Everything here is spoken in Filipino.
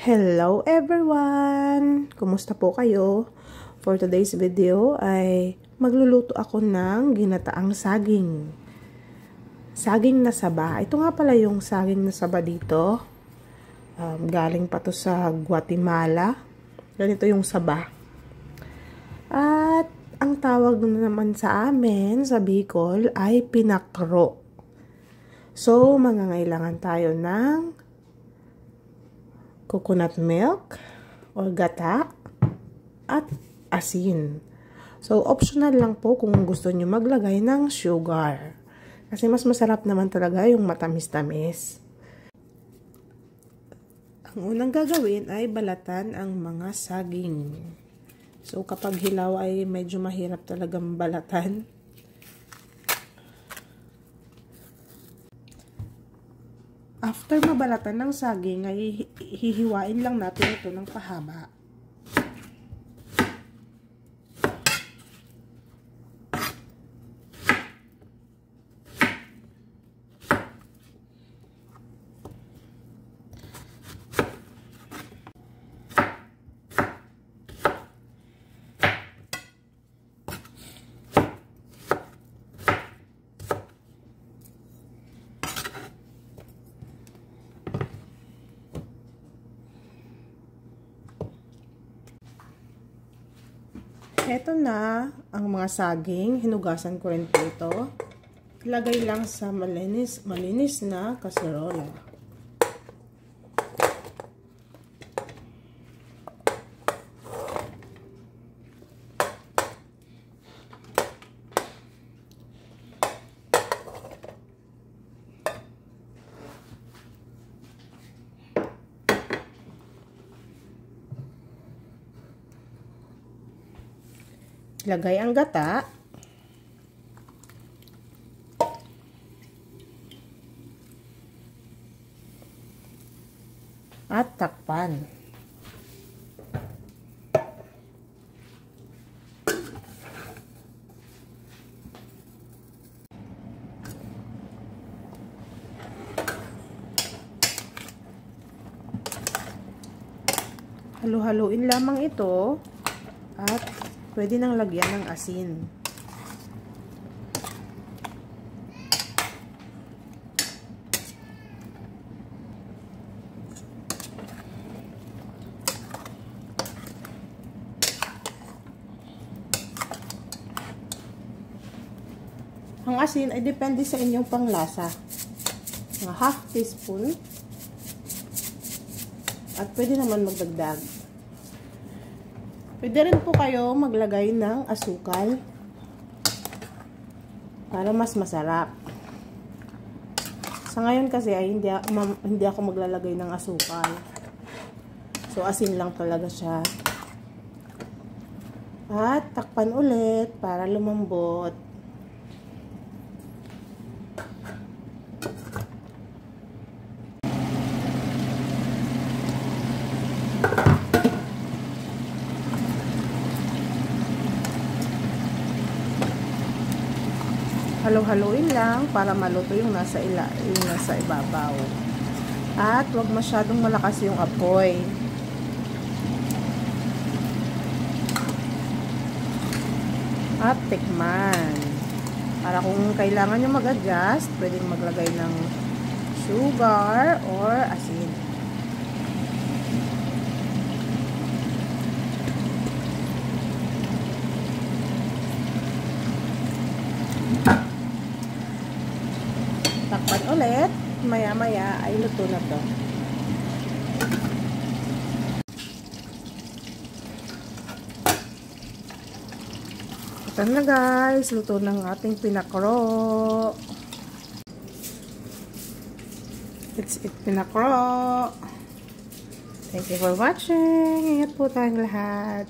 Hello everyone! Kumusta po kayo? For today's video ay magluluto ako ng ginataang saging. Saging na saba. Ito nga pala yung saging na saba dito. Galing pa to sa Guatemala. Ganito yung saba. At ang tawag naman sa amin sa Bicol ay pinakro. So, mangangailangan tayo ng coconut milk or gata at asin. So, optional lang po kung gusto nyo maglagay ng sugar. Kasi mas masarap naman talaga yung matamis-tamis. Ang unang gagawin ay balatan ang mga saging. So, kapag hilaw ay medyo mahirap talagang balatan. After mabalatan ng saging, ay hihiwain lang natin ito ng pahaba. Ito na ang mga saging. Hinugasan ko rin po ito. Ilagay lang sa malinis na kaserola. Ilagay ang gata. At takpan. Halu-haluin lamang ito at pwede nang lagyan ng asin. Ang asin ay depende sa inyong panglasa. Mga half teaspoon. At pwede naman magdagdag. Pwede rin po kayo maglagay ng asukal para mas masarap. Sa ngayon kasi ay hindi ako maglalagay ng asukal. So asin lang talaga siya. At takpan ulit para lumambot. Halo-haloin lang para maluto yung nasa ibabaw. At huwag masyadong malakas yung apoy. At tikman. Para kung kailangan nyo mag-adjust, pwedeng maglagay ng sugar or asin. Takpan ulit, maya-maya ay luto na to. Ito na guys, luto ng ating pinakro. It's pinakro. Thank you for watching. Ingat po tayong lahat.